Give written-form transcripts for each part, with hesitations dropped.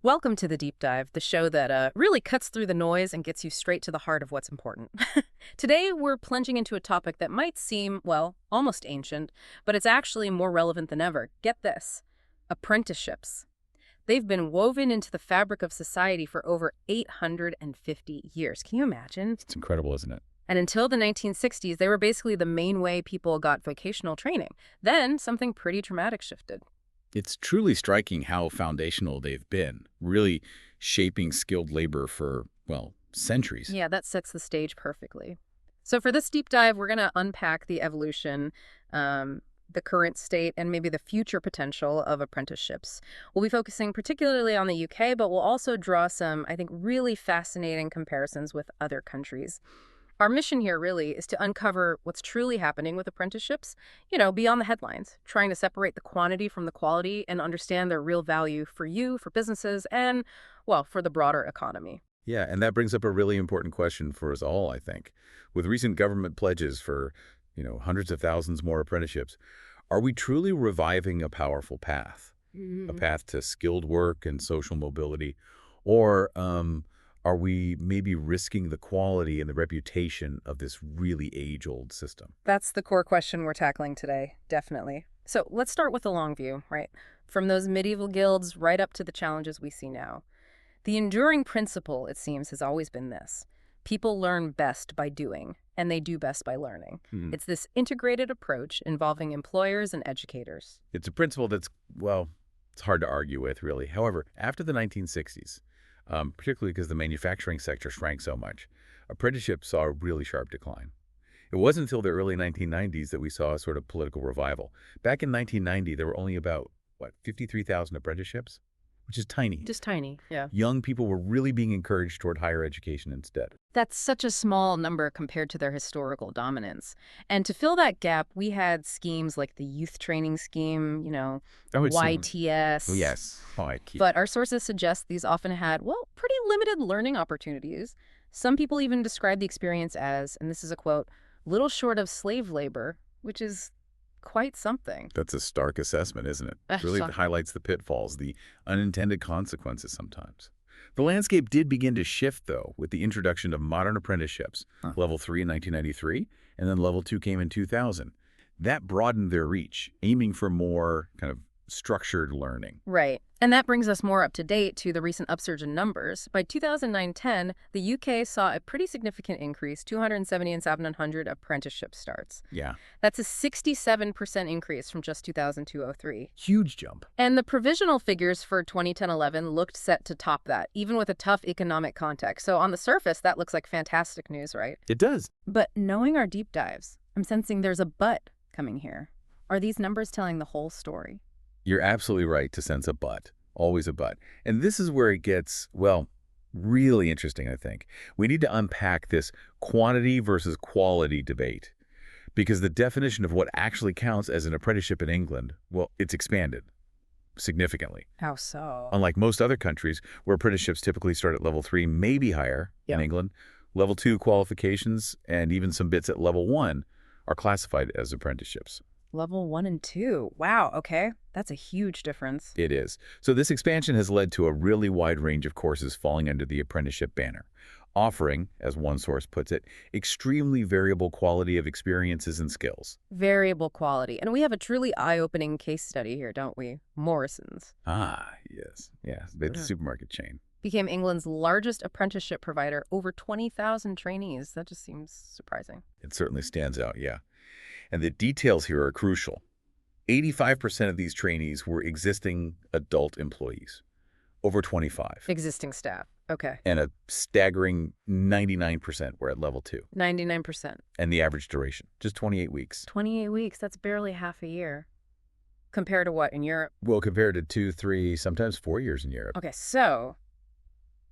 Welcome to the Deep Dive, the show that really cuts through the noise and gets you straight to the heart of what's important. Today, we're plunging into a topic that might seem, well, almost ancient, but it's actually more relevant than ever. Get this: apprenticeships. They've been woven into the fabric of society for over 850 years. Can you imagine? It's incredible, isn't it? And until the 1960s, they were basically the main way people got vocational training. Then, something pretty dramatic shifted. It's truly striking how foundational they've been, really shaping skilled labor for, well, centuries. Yeah, that sets the stage perfectly. So for this deep dive, we're going to unpack the evolution, the current state, and maybe the future potential of apprenticeships. We'll be focusing particularly on the UK, but we'll also draw some, I think, really fascinating comparisons with other countries. Our mission here really is to uncover what's truly happening with apprenticeships, beyond the headlines, trying to separate the quantity from the quality and understand their real value for you, for businesses, and, well, for the broader economy. Yeah, and that brings up a really important question for us all, I think. With recent government pledges for, hundreds of thousands more apprenticeships, are we truly reviving a powerful path? A path to skilled work and social mobility? Or, are we maybe risking the quality and the reputation of this really age-old system? That's the core question we're tackling today, definitely. So let's start with the long view, right? From those medieval guilds right up to the challenges we see now. The enduring principle, it seems, has always been this: people learn best by doing, and they do best by learning. It's this integrated approach involving employers and educators. It's a principle that's, well, it's hard to argue with, really. However, after the 1960s, particularly because the manufacturing sector shrank so much, apprenticeships saw a really sharp decline. It wasn't until the early 1990s that we saw a sort of political revival. Back in 1990, there were only about, 53,000 apprenticeships, which is tiny. Just tiny, yeah. Young people were really being encouraged toward higher education instead. That's such a small number compared to their historical dominance. And to fill that gap, we had schemes like the Youth Training Scheme, Oh, it's YTS. yes. But our sources suggest these often had, well, pretty limited learning opportunities. Some people even describe the experience as, and this is a quote, little short of slave labor, which is quite something. That's a stark assessment, isn't it? It really highlights the pitfalls, the unintended consequences sometimes. The landscape did begin to shift, though, with the introduction of modern apprenticeships, Level 3 in 1993, and then Level 2 came in 2000. That broadened their reach, aiming for more kind of structured learning. Right. And that brings us more up to date to the recent upsurge in numbers. By 2009-10, the UK saw a pretty significant increase, 270 and 700 apprenticeship starts. Yeah. That's a 67% increase from just 2002-03. Huge jump. And the provisional figures for 2010-11 looked set to top that, even with a tough economic context. So on the surface, that looks like fantastic news, right? It does. But knowing our deep dives, I'm sensing there's a but coming here. Are these numbers telling the whole story? You're absolutely right to sense a but, always a but. And this is where it gets, well, really interesting, I think. We need to unpack this quantity versus quality debate, because the definition of what actually counts as an apprenticeship in England, well, it's expanded significantly. How so? Unlike most other countries where apprenticeships typically start at Level 3, maybe higher in England, Level 2 qualifications and even some bits at Level 1 are classified as apprenticeships. Level 1 and 2. Wow, okay. That's a huge difference. It is. So this expansion has led to a really wide range of courses falling under the apprenticeship banner, offering, as one source puts it, extremely variable quality of experiences and skills. Variable quality. And we have a truly eye-opening case study here, don't we? Morrison's. Ah, yes. Yes, the supermarket chain. Became England's largest apprenticeship provider, over 20,000 trainees. That just seems surprising. It certainly stands out, yeah. And the details here are crucial. 85% of these trainees were existing adult employees, over 25. Existing staff. Okay. And a staggering 99% were at Level 2. 99%. And the average duration, just 28 weeks. 28 weeks. That's barely half a year. Compared to what in Europe? Well, compared to 2, 3, sometimes 4 years in Europe. Okay, so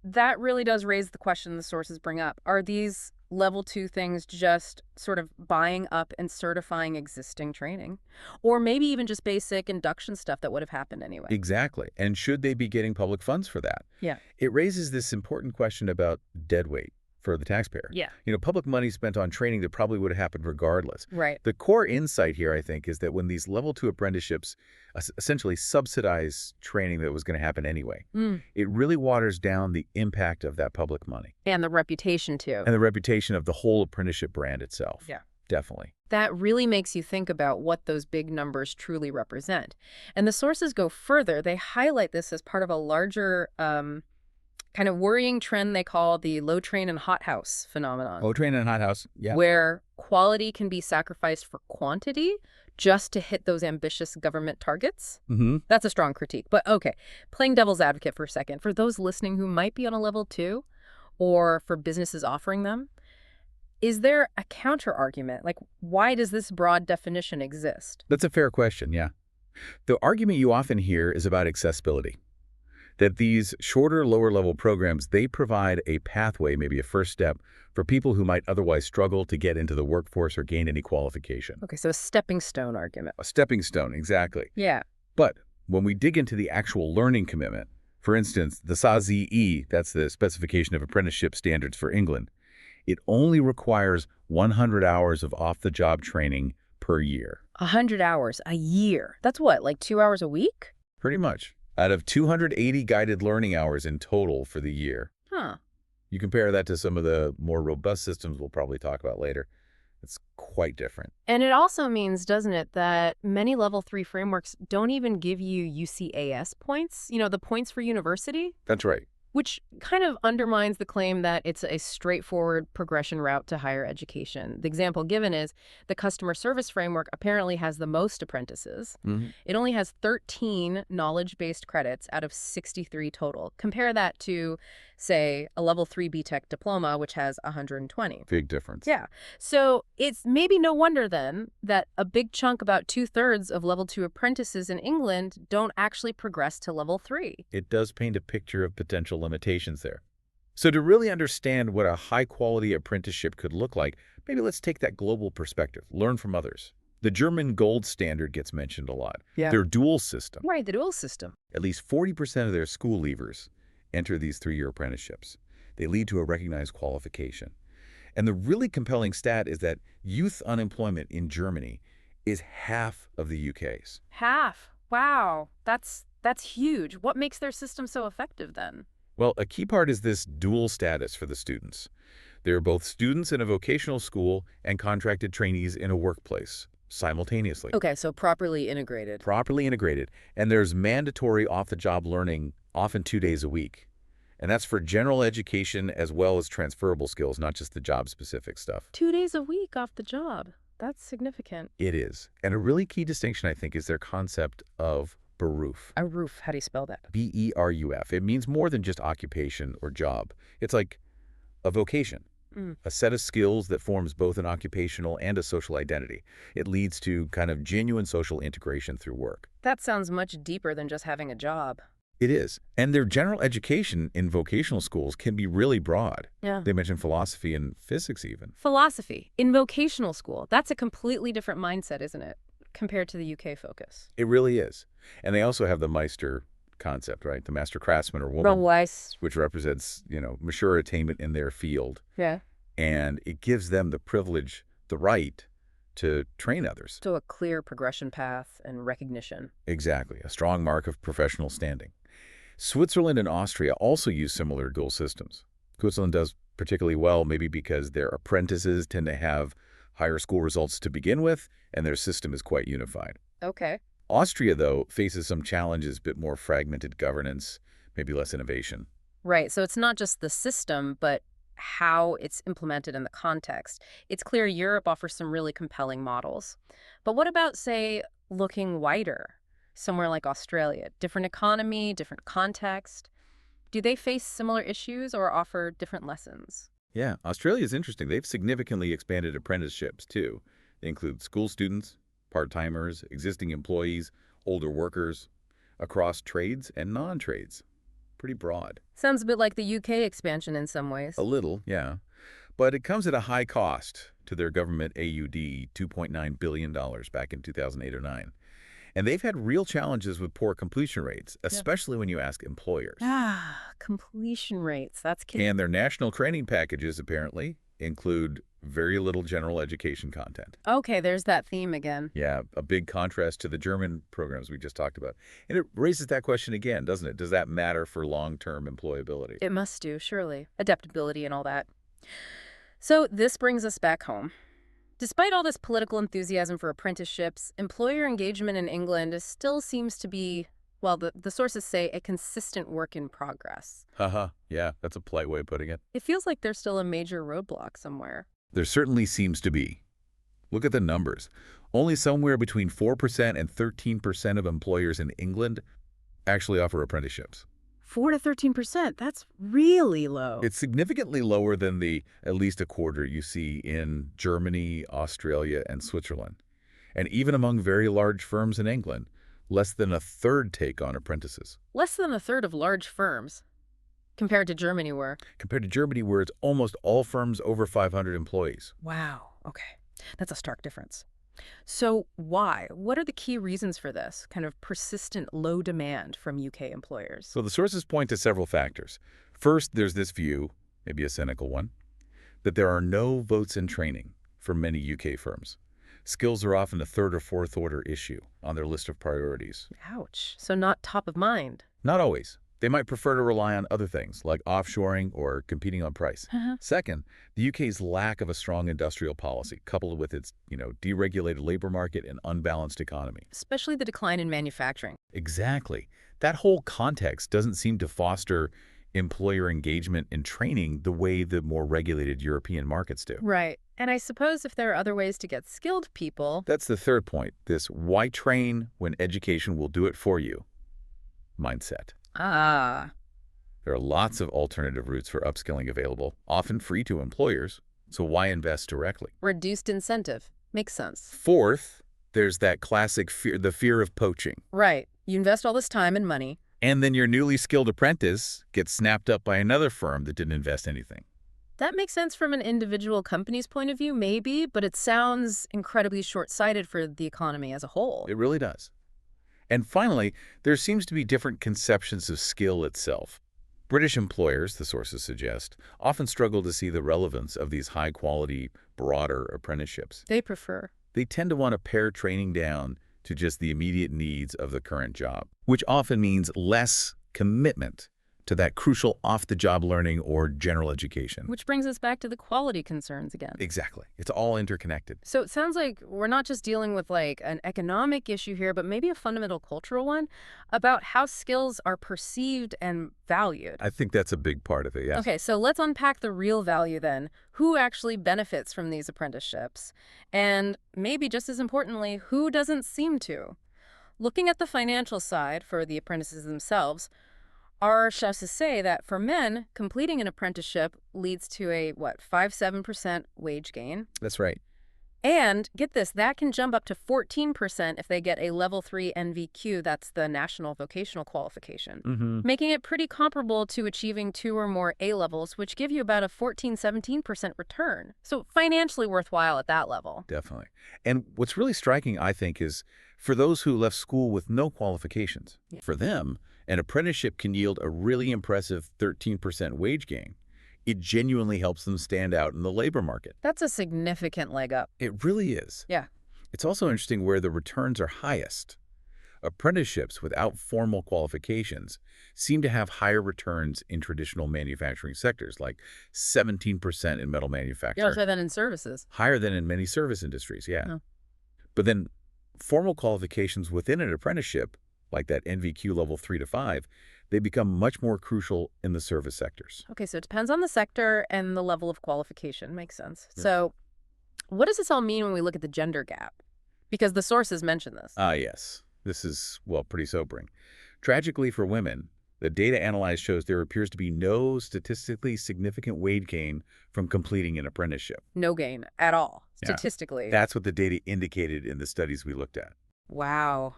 that really does raise the question the sources bring up. Are these Level 2 things just sort of buying up and certifying existing training? Or maybe even just basic induction stuff that would have happened anyway? Exactly. And should they be getting public funds for that? Yeah. It raises this important question about deadweight for the taxpayer. Yeah. Public money spent on training that probably would have happened regardless. Right. The core insight here, I think, is that when these level 2 apprenticeships essentially subsidize training that was going to happen anyway, Mm. it really waters down the impact of that public money And the reputation, too. and the reputation of the whole apprenticeship brand itself. Yeah. Definitely. That really makes you think about what those big numbers truly represent. And the sources go further. They highlight this as part of a larger kind of worrying trend they call the low train and hothouse phenomenon. Oh, train and hothouse. Yeah. Where quality can be sacrificed for quantity just to hit those ambitious government targets. Mm-hmm. That's a strong critique. But okay, playing devil's advocate for a second, for those listening who might be on a level 2 or for businesses offering them, is there a counter argument? Like, why does this broad definition exist? That's a fair question, yeah. The argument you often hear is about accessibility. That these shorter, lower-level programs, they provide a pathway, maybe a first step, for people who might otherwise struggle to get into the workforce or gain any qualification. Okay, so a stepping stone argument. A stepping stone, exactly. Yeah. But when we dig into the actual learning commitment, for instance, the SAZE, that's the Specification of Apprenticeship Standards for England, it only requires 100 hours of off-the-job training per year. 100 hours a year. That's what, like 2 hours a week? Pretty much. Out of 280 guided learning hours in total for the year. Huh. You compare that to some of the more robust systems we'll probably talk about later. It's quite different. And it also means, doesn't it, that many level 3 frameworks don't even give you UCAS points, the points for university? That's right. Which kind of undermines the claim that it's a straightforward progression route to higher education. The example given is the customer service framework apparently has the most apprentices. Mm-hmm. It only has 13 knowledge-based credits out of 63 total. Compare that to, say, a level 3 BTech diploma, which has 120. Big difference. Yeah. So it's maybe no wonder then that a big chunk, about 2/3 of level 2 apprentices in England, don't actually progress to level 3. It does paint a picture of potential limitations there. So to really understand what a high-quality apprenticeship could look like, maybe let's take that global perspective, learn from others. The German gold standard gets mentioned a lot. Yeah. Their dual system. Right, the dual system. At least 40% of their school leavers enter these 3-year apprenticeships. They lead to a recognized qualification. And the really compelling stat is that youth unemployment in Germany is half of the UK's. Half. Wow. That's huge. What makes their system so effective then? Well, a key part is this dual status for the students. They're both students in a vocational school and contracted trainees in a workplace simultaneously. Okay, so properly integrated. Properly integrated. And there's mandatory off-the-job learning, often 2 days a week. And that's for general education as well as transferable skills, not just the job-specific stuff. 2 days a week off the job. That's significant. It is. And a really key distinction, I think, is their concept of Beruf. A roof. How do you spell that? B-E-R-U-F. It means more than just occupation or job. It's like a vocation, a set of skills that forms both an occupational and a social identity. It leads to kind of genuine social integration through work. That sounds much deeper than just having a job. It is. And their general education in vocational schools can be really broad. Yeah. They mention philosophy and physics even. Philosophy in vocational school. That's a completely different mindset, isn't it, compared to the UK focus? It really is. And they also have the Meister concept, right? The master craftsman or woman, which represents, mature attainment in their field. Yeah. And it gives them the privilege, the right to train others. So a clear progression path and recognition. Exactly. A strong mark of professional standing. Switzerland and Austria also use similar dual systems. Switzerland does particularly well, maybe because their apprentices tend to have higher school results to begin with, and their system is quite unified. Okay. Austria, though, faces some challenges, a bit more fragmented governance, maybe less innovation. Right. So it's not just the system, but how it's implemented in the context. It's clear Europe offers some really compelling models. But what about, say, looking wider? Somewhere like Australia, different economy, different context. Do they face similar issues or offer different lessons? Yeah, Australia is interesting. They've significantly expanded apprenticeships, too. They include school students, part-timers, existing employees, older workers, across trades and non-trades. Pretty broad. Sounds a bit like the UK expansion in some ways. A little, yeah. But it comes at a high cost to their government AUD, $2.9 billion back in 2008 or 9. And they've had real challenges with poor completion rates, especially when you ask employers. completion rates. That's And their national training packages, apparently, include very little general education content. okay, there's that theme again. Yeah, a big contrast to the German programs we just talked about. And it raises that question again, doesn't it? Does that matter for long-term employability? It must do, surely. Adaptability and all that. So this brings us back home. Despite all this political enthusiasm for apprenticeships, employer engagement in England still seems to be, well, the sources say, a consistent work in progress. Haha, yeah, that's a polite way of putting it. It feels like there's still a major roadblock somewhere. There certainly seems to be. Look at the numbers. Only somewhere between 4% and 13% of employers in England actually offer apprenticeships. 4 to 13%, that's really low. It's significantly lower than the at least a quarter you see in Germany, Australia, and Switzerland. And even among very large firms in England, less than a third take on apprentices. Less than a third of large firms, compared to Germany where... Compared to Germany, where it's almost all firms over 500 employees. Wow, okay. That's a stark difference. So why? What are the key reasons for this kind of persistent low demand from UK employers? So the sources point to several factors. First, there's this view, maybe a cynical one, that there are no votes in training for many UK firms. Skills are often a third or fourth order issue on their list of priorities. Ouch. So not top of mind. Not always. They might prefer to rely on other things, like offshoring or competing on price. Second, the UK's lack of a strong industrial policy, coupled with its, deregulated labor market and unbalanced economy. Especially the decline in manufacturing. Exactly. That whole context doesn't seem to foster employer engagement and training the way the more regulated European markets do. Right. And I suppose if there are other ways to get skilled people... That's the third point, this why train when education will do it for you mindset. Ah. There are lots of alternative routes for upskilling available, often free to employers, so why invest directly? Reduced incentive. Makes sense. Fourth, there's that classic fear, the fear of poaching. Right. You invest all this time and money. And then your newly skilled apprentice gets snapped up by another firm that didn't invest anything. That makes sense from an individual company's point of view, maybe, but it sounds incredibly short-sighted for the economy as a whole. It really does. And finally, there seems to be different conceptions of skill itself. British employers, the sources suggest, often struggle to see the relevance of these high-quality, broader apprenticeships. They prefer. They tend to want to pare training down to just the immediate needs of the current job, which often means less commitment to that crucial off-the-job learning or general education. Which brings us back to the quality concerns again. Exactly. It's all interconnected. So it sounds like we're not just dealing with like an economic issue here, but maybe a fundamental cultural one about how skills are perceived and valued. I think that's a big part of it, yes. Okay, so let's unpack the real value then. Who actually benefits from these apprenticeships? And maybe just as importantly, who doesn't seem to? Looking at the financial side for the apprentices themselves, our chefs say that for men, completing an apprenticeship leads to a, 5-7% wage gain. That's right. And get this, that can jump up to 14% if they get a level 3 NVQ, that's the National Vocational Qualification, making it pretty comparable to achieving 2 or more A-levels, which give you about a 14-17% return. So financially worthwhile at that level. Definitely. And what's really striking, I think, is for those who left school with no qualifications, for them, an apprenticeship can yield a really impressive 13% wage gain. It genuinely helps them stand out in the labor market. That's a significant leg up. It really is. Yeah. It's also interesting where the returns are highest. Apprenticeships without formal qualifications seem to have higher returns in traditional manufacturing sectors, like 17% in metal manufacturing. Yeah, higher than in services. Higher than in many service industries, yeah. Oh. But then formal qualifications within an apprenticeship, like that NVQ level 3 to 5, they become much more crucial in the service sectors. Okay, so it depends on the sector and the level of qualification. Makes sense. Yeah. So what does this all mean when we look at the gender gap? Because the sources mention this. Yes. This is, pretty sobering. Tragically for women, the data analyzed shows there appears to be no statistically significant wage gain from completing an apprenticeship. No gain at all, statistically. Yeah. That's what the data indicated in the studies we looked at. Wow.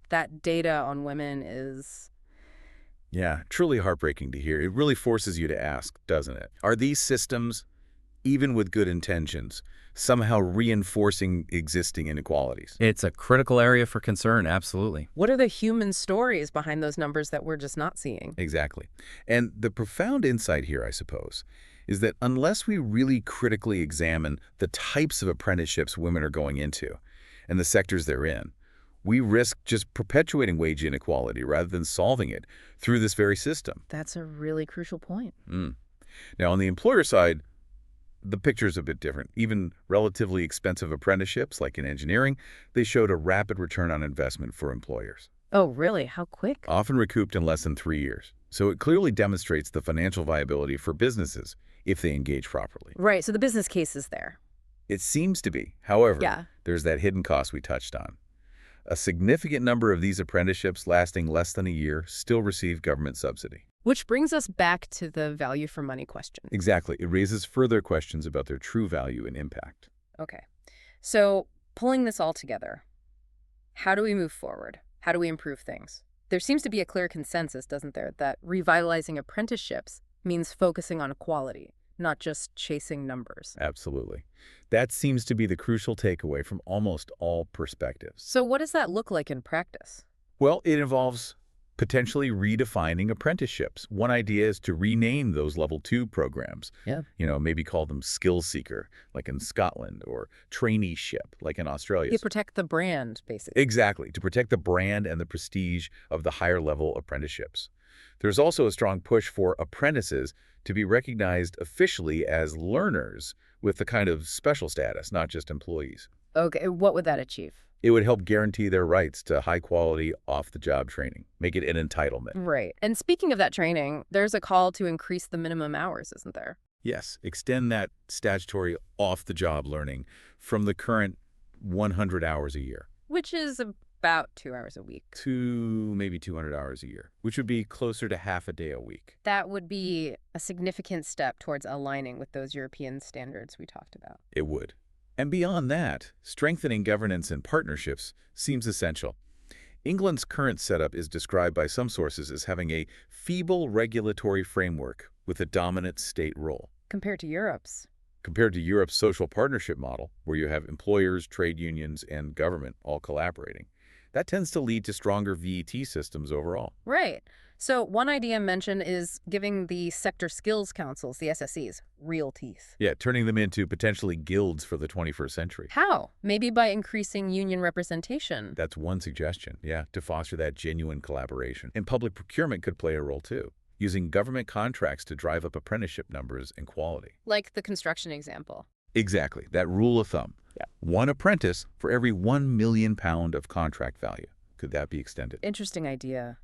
That data on women is... Yeah, truly heartbreaking to hear. It really forces you to ask, doesn't it? Are these systems, even with good intentions, somehow reinforcing existing inequalities. It's a critical area for concern, absolutely. What are the human stories behind those numbers that we're just not seeing? Exactly. And the profound insight here, I suppose, is that unless we really critically examine the types of apprenticeships women are going into and the sectors they're in, we risk just perpetuating wage inequality rather than solving it through this very system. That's a really crucial point. Now, on the employer side, the picture's a bit different. Even relatively expensive apprenticeships, like in engineering, they showed a rapid return on investment for employers, Oh, really? How quick? often recouped in less than 3 years. So it clearly demonstrates the financial viability for businesses if they engage properly. Right, so the business case is there. It seems to be. However, Yeah. there's that hidden cost we touched on. A significant number of these apprenticeships lasting less than a year still receive government subsidy. Which brings us back to the value for money question. Exactly. It raises further questions about their true value and impact. Okay. So, pulling this all together, how do we move forward? How do we improve things? There seems to be a clear consensus, doesn't there, that revitalizing apprenticeships means focusing on quality, not just chasing numbers. Absolutely. That seems to be the crucial takeaway from almost all perspectives. So what does that look like in practice? Well, it involves potentially redefining apprenticeships. One idea is to rename those level 2 programs. Yeah. Maybe call them skill seeker, like in Scotland, or traineeship, like in Australia. You protect the brand, basically. Exactly, to protect the brand and the prestige of the higher level apprenticeships. There's also a strong push for apprentices to be recognized officially as learners with the kind of special status, not just employees. Okay, what would that achieve? It would help guarantee their rights to high-quality, off-the-job training, make it an entitlement. Right. And speaking of that training, there's a call to increase the minimum hours, isn't there? Yes, extend that statutory off-the-job learning from the current 100 hours a year Which is about 2 hours a week. to maybe 200 hours a year, which would be closer to half a day a week. That would be a significant step towards aligning with those European standards we talked about. It would. And beyond that, strengthening governance and partnerships seems essential. England's current setup is described by some sources as having a feeble regulatory framework with a dominant state role. Compared to Europe's. Compared to Europe's social partnership model, where you have employers, trade unions, and government all collaborating, that tends to lead to stronger VET systems overall. Right. So one idea mentioned is giving the sector skills councils, the SSEs, real teeth. Yeah, turning them into potentially guilds for the 21st century. How? Maybe by increasing union representation. That's one suggestion, yeah, to foster that genuine collaboration. And public procurement could play a role too, using government contracts to drive up apprenticeship numbers and quality. Like the construction example. Exactly, that rule of thumb. Yeah. One apprentice for every £1 million of contract value. Could that be extended? Interesting idea.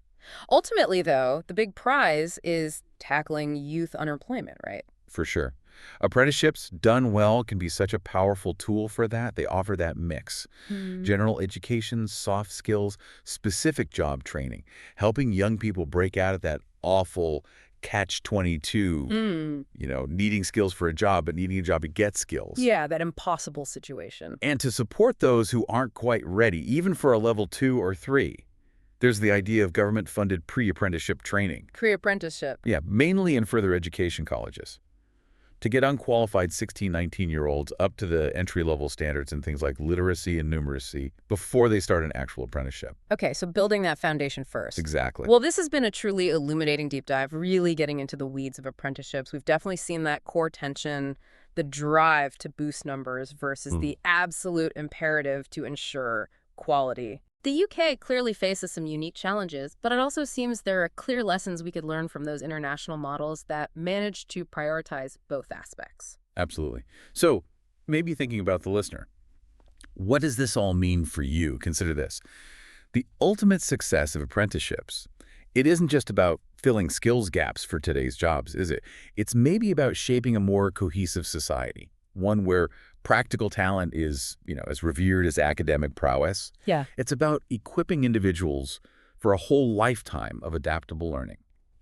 Ultimately, though, the big prize is tackling youth unemployment, right? For sure. Apprenticeships done well can be such a powerful tool for that. They offer that mix. General education, soft skills, specific job training, helping young people break out of that awful catch-22, needing skills for a job, but needing a job to get skills. Yeah, that impossible situation. And to support those who aren't quite ready, even for a level 2 or 3. There's the idea of government-funded pre-apprenticeship training. Pre-apprenticeship. Yeah, mainly in further education colleges. To get unqualified 16, 19-year-olds up to the entry-level standards in things like literacy and numeracy before they start an actual apprenticeship. Okay, so building that foundation first. Exactly. Well, this has been a truly illuminating deep dive, really getting into the weeds of apprenticeships. We've definitely seen that core tension, the drive to boost numbers versus the absolute imperative to ensure quality. The UK clearly faces some unique challenges, but it also seems there are clear lessons we could learn from those international models that manage to prioritize both aspects. Absolutely. So maybe thinking about the listener. What does this all mean for you? Consider this. The ultimate success of apprenticeships, it isn't just about filling skills gaps for today's jobs, is it? It's maybe about shaping a more cohesive society, one where practical talent is, as revered as academic prowess. Yeah. It's about equipping individuals for a whole lifetime of adaptable learning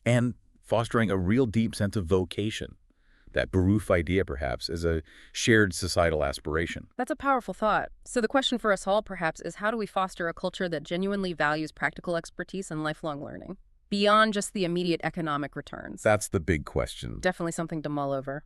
and fostering a real deep sense of vocation. That Baruf idea, perhaps, is a shared societal aspiration. That's a powerful thought. So the question for us all, perhaps, is how do we foster a culture that genuinely values practical expertise and lifelong learning, beyond just the immediate economic returns? That's the big question. Definitely something to mull over.